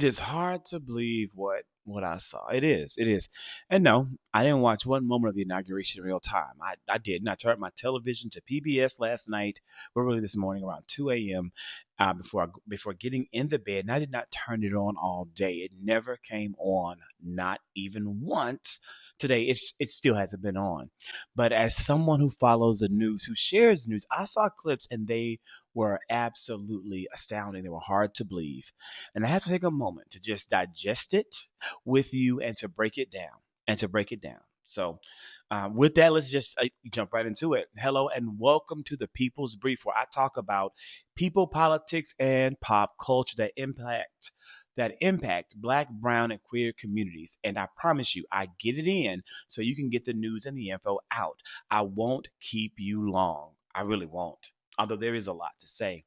is hard to believe what I saw. It is. It is. And no, I didn't watch one moment of the inauguration in real time. I didn't. I turned my television to PBS last night, or really this morning around 2 a.m. Before getting in the bed, and I did not turn it on all day. It never came on, not even once. Today, it still hasn't been on. But as someone who follows the news, who shares news, I saw clips and they were absolutely astounding. They were hard to believe. And I have to take a moment to just digest it with you and to break it down and to break it down. So, with that, let's just jump right into it. Hello and welcome to the People's Brief, where I talk about people, politics, and pop culture that impact Black, Brown, and queer communities. And I promise you, I get it in so you can get the news and the info out. I won't keep you long. I really won't. Although there is a lot to say.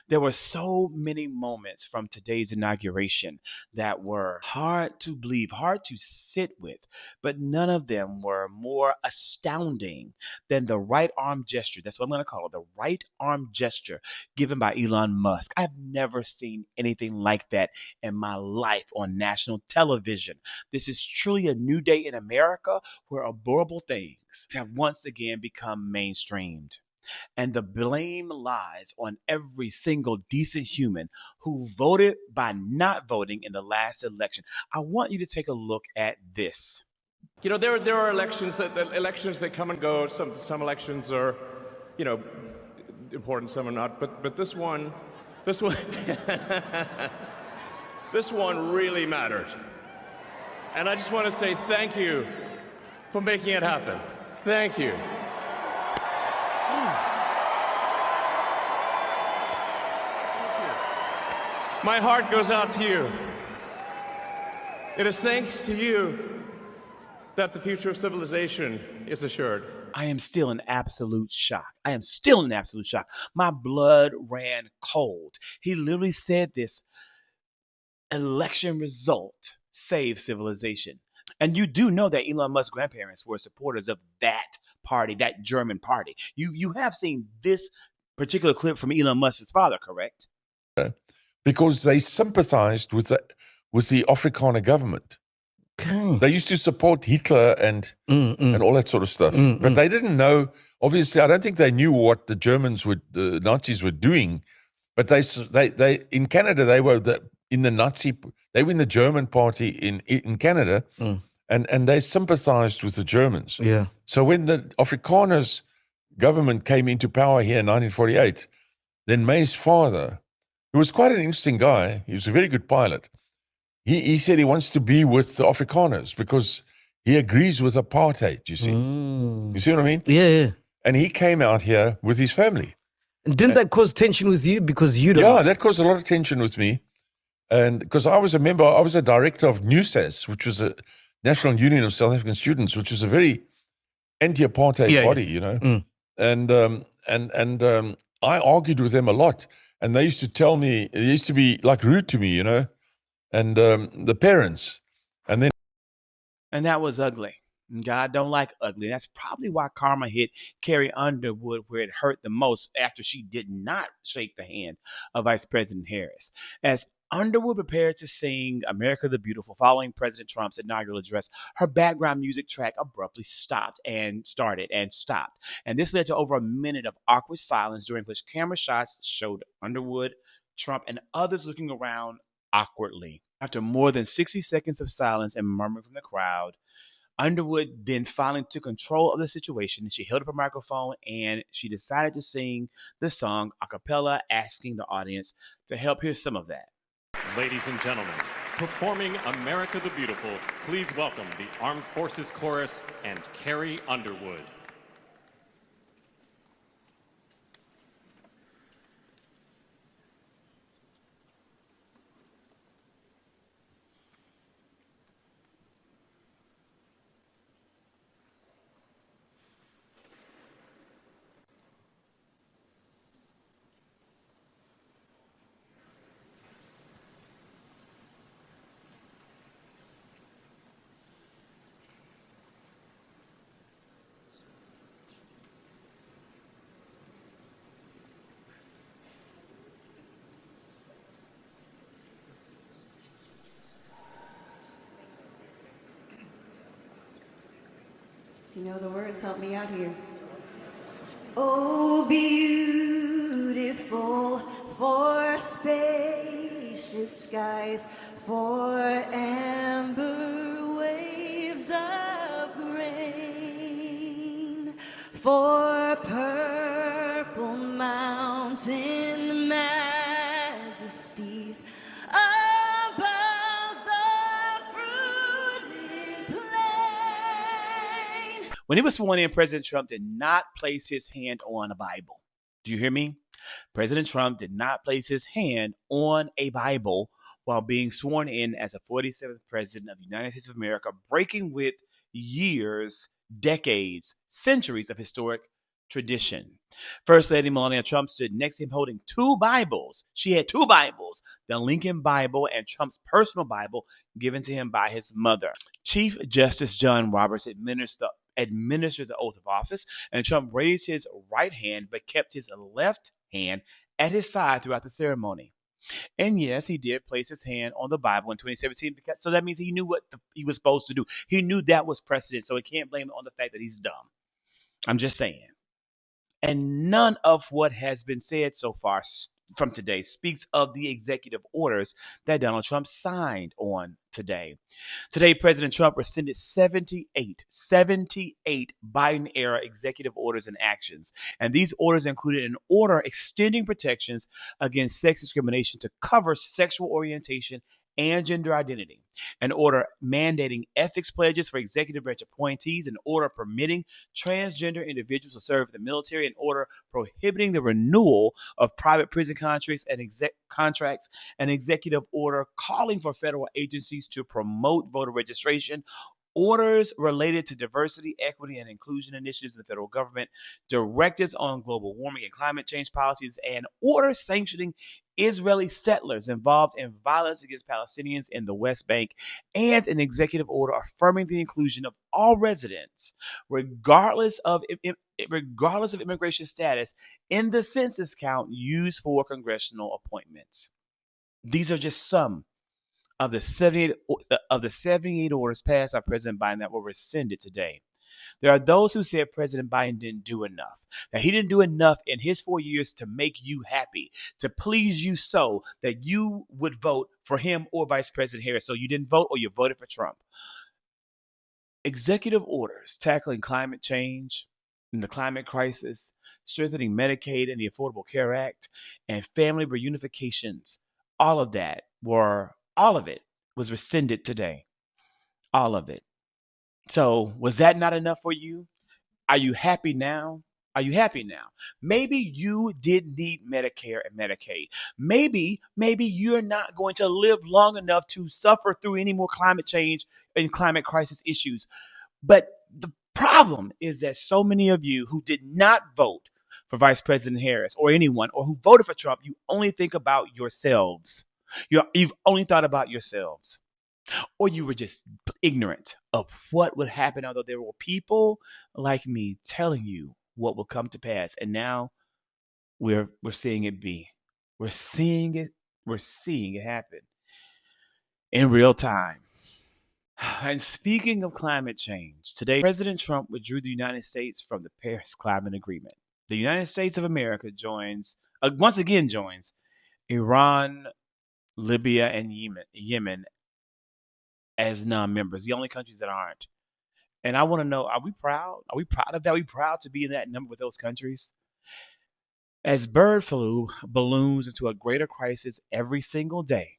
There were so many moments from today's inauguration that were hard to believe, hard to sit with, but none of them were more astounding than the right arm gesture. That's what I'm going to call it, the right arm gesture given by Elon Musk. I've never seen anything like that in my life on national television. This is truly a new day in America where adorable things have once again become mainstreamed. And the blame lies on every single decent human who voted by not voting in the last election. I want you to take a look at this. You know, there are elections that come and go. Some elections are, you know, important. Some are not. But this one, this one really mattered. And I just want to say thank you for making it happen. Thank you. My heart goes out to you. It is thanks to you that the future of civilization is assured. I am still in absolute shock. I am still in absolute shock. My blood ran cold. He literally said this election result saved civilization. And you do know that Elon Musk's grandparents were supporters of that party, that German party. You have seen this particular clip from Elon Musk's father, correct? Because they sympathized with the Afrikaner government. Okay. They used to support Hitler and all that sort of stuff. But they didn't know, obviously, I don't think they knew what the Nazis were doing. But they in Canada, they were in the German party in Canada, and they sympathized with the Germans. Yeah. So when the Afrikaners government came into power here in 1948, then May's father, who was quite an interesting guy, he was a very good pilot, he said he wants to be with the Afrikaners because he agrees with apartheid, you see. You see what I mean? Yeah, yeah. And he came out here with his family. And didn't that cause tension with you because you don't? Yeah, that caused a lot of tension with me. And because I was a director of NUSAS, which was a National Union of South African Students, which was a very anti-apartheid body, you know. And I argued with them a lot. And they used to tell me, they used to be like rude to me, you know, and the parents. And that was ugly. God don't like ugly. That's probably why karma hit Carrie Underwood where it hurt the most after she did not shake the hand of Vice President Harris. As Underwood prepared to sing America the Beautiful following President Trump's inaugural address, her background music track abruptly stopped and started and stopped. And this led to over a minute of awkward silence during which camera shots showed Underwood, Trump, and others looking around awkwardly. After more than 60 seconds of silence and murmuring from the crowd, Underwood then finally took control of the situation and she held up her microphone and she decided to sing the song a cappella, asking the audience to help hear some of that. Ladies and gentlemen, performing America the Beautiful, please welcome the Armed Forces Chorus and Carrie Underwood. You know the words, help me out here. Oh, beautiful for spacious skies, for amber waves of grain, for purple mountain majesties above the fruited plain. When he was sworn in, President Trump did not place his hand on a Bible. Do you hear me? President Trump did not place his hand on a Bible while being sworn in as the 47th President of the United States of America, breaking with years, decades, centuries of historic tradition. First Lady Melania Trump stood next to him holding two Bibles. She had two Bibles, the Lincoln Bible and Trump's personal Bible given to him by his mother. Chief Justice John Roberts administered the oath of office, and Trump raised his right hand but kept his left hand at his side throughout the ceremony. And yes, he did place his hand on the Bible in 2017, so that means he knew what he was supposed to do. He knew that was precedent, so he can't blame it on the fact that he's dumb. I'm just saying. And none of what has been said so far from today speaks of the executive orders that Donald Trump signed on today. Today, President Trump rescinded 78 Biden-era executive orders and actions. And these orders included an order extending protections against sex discrimination to cover sexual orientation and gender identity, an order mandating ethics pledges for executive branch appointees, an order permitting transgender individuals to serve in the military, an order prohibiting the renewal of private prison contracts, an executive order calling for federal agencies to promote voter registration, orders related to diversity, equity, and inclusion initiatives in the federal government, directives on global warming and climate change policies, and orders sanctioning Israeli settlers involved in violence against Palestinians in the West Bank, and an executive order affirming the inclusion of all residents, regardless of immigration status, in the census count used for congressional appointments. These are just some of the 78 orders passed by President Biden that were rescinded today. There are those who said President Biden didn't do enough, that he didn't do enough in his 4 years to make you happy, to please you so that you would vote for him or Vice President Harris. So you didn't vote or you voted for Trump. Executive orders tackling climate change and the climate crisis, strengthening Medicaid and the Affordable Care Act, and family reunifications, all of it was rescinded today. All of it. So was that not enough for you? Are you happy now? Are you happy now? Maybe you did need Medicare and Medicaid. Maybe you're not going to live long enough to suffer through any more climate change and climate crisis issues. But the problem is that so many of you who did not vote for Vice President Harris or anyone, or who voted for Trump, you only think about yourselves. You've only thought about yourselves. Or you were just ignorant of what would happen, although there were people like me telling you what will come to pass. And now we're seeing it be. We're seeing it happen in real time. And speaking of climate change, today President Trump withdrew the United States from the Paris Climate Agreement. The United States of America once again joins Iran, Libya, and Yemen as non-members, the only countries that aren't. And I want to know, are we proud? Are we proud of that? Are we proud to be in that number with those countries? As bird flu balloons into a greater crisis every single day,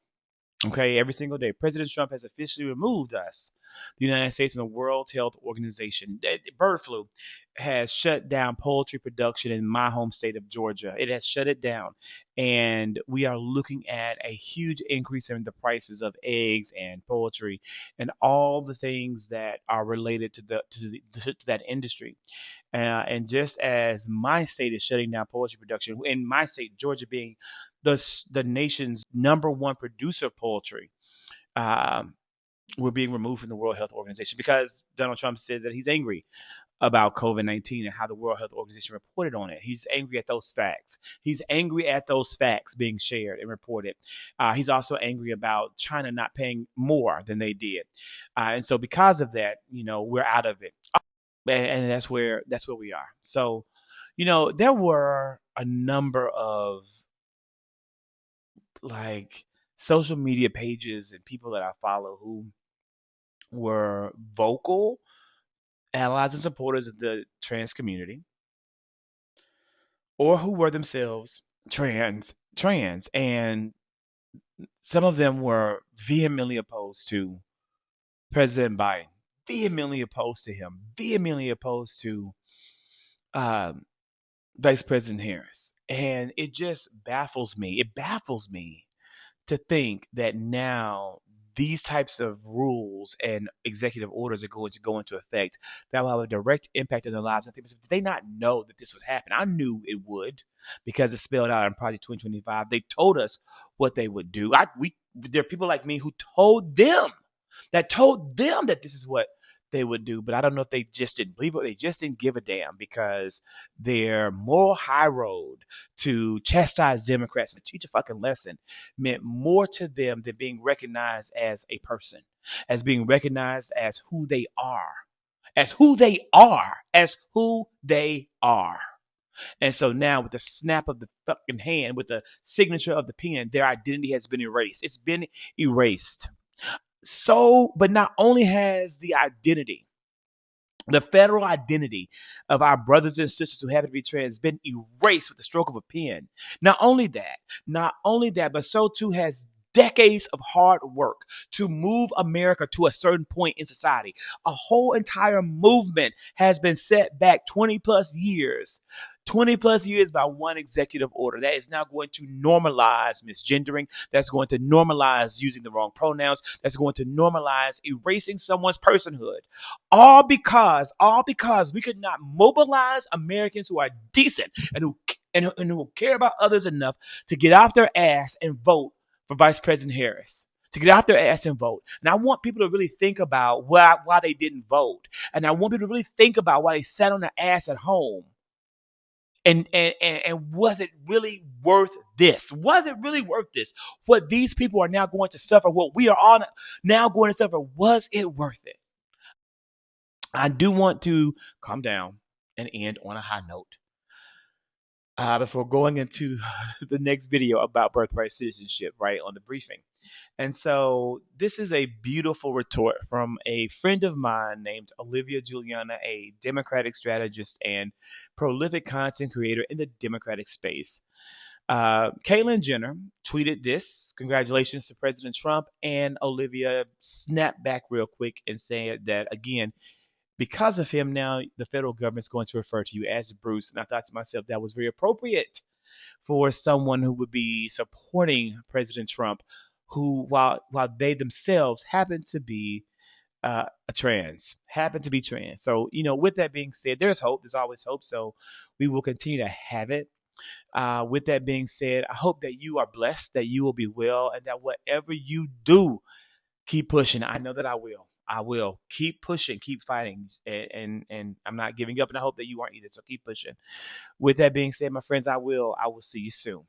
every single day, President Trump has officially removed us, the United States, and the World Health Organization. Bird flu has shut down poultry production in my home state of Georgia. It has shut it down. And we are looking at a huge increase in the prices of eggs and poultry and all the things that are related to that industry. And just as my state is shutting down poultry production, in my state, Georgia being the nation's number one producer of poultry, we're being removed from the World Health Organization because Donald Trump says that he's angry about COVID-19 and how the World Health Organization reported on it. He's angry at those facts. He's angry at those facts being shared and reported. He's also angry about China not paying more than they did. And so because of that, we're out of it. and that's where we are. So, there were a number of like social media pages and people that I follow who were vocal allies and supporters of the trans community, or who were themselves trans, and some of them were vehemently opposed to President Biden, vehemently opposed to him, vehemently opposed to um, Vice President Harris. And it just baffles me. It baffles me to think that now these types of rules and executive orders are going to go into effect that will have a direct impact on their lives. Did they not know that this was happening? I knew it would because it's spelled out in Project 2025. They told us what they would do. There are people like me who told them that this is what they would do. But I don't know if they just didn't believe it. They just didn't give a damn because their moral high road to chastise Democrats and teach a fucking lesson meant more to them than being recognized as a person, as being recognized as who they are, as who they are, as who they are. And so now, with the snap of the fucking hand, with the signature of the pen, their identity has been erased. It's been erased. So, but not only has the federal identity of our brothers and sisters who happen to be trans been erased with the stroke of a pen. Not only that, but so too has decades of hard work to move America to a certain point in society. A whole entire movement has been set back 20 plus years. 20 plus years by one executive order that is now going to normalize misgendering. That's going to normalize using the wrong pronouns. That's going to normalize erasing someone's personhood. All because we could not mobilize Americans who are decent and who care about others enough to get off their ass and vote for Vice President Harris. To get off their ass and vote. And I want people to really think about why they didn't vote. And I want people to really think about why they sat on their ass at home. And was it really worth this? Was it really worth this? What these people are now going to suffer, what we are all now going to suffer, was it worth it? I do want to calm down and end on a high note before going into the next video about birthright citizenship, right, on the briefing. And so this is a beautiful retort from a friend of mine named Olivia Juliana, a Democratic strategist and prolific content creator in the Democratic space. Caitlyn Jenner tweeted this: "Congratulations to President Trump," and Olivia snapped back real quick and said that, again, because of him, now the federal government's going to refer to you as Bruce. And I thought to myself, that was very appropriate for someone who would be supporting President Trump, who, while they themselves happen to be happen to be trans. So, with that being said, there's hope. There's always hope. So we will continue to have it. With that being said, I hope that you are blessed, that you will be well, and that whatever you do, keep pushing. I know that I will. I will keep pushing, keep fighting, and I'm not giving up. And I hope that you aren't either. So keep pushing. With that being said, my friends, I will see you soon.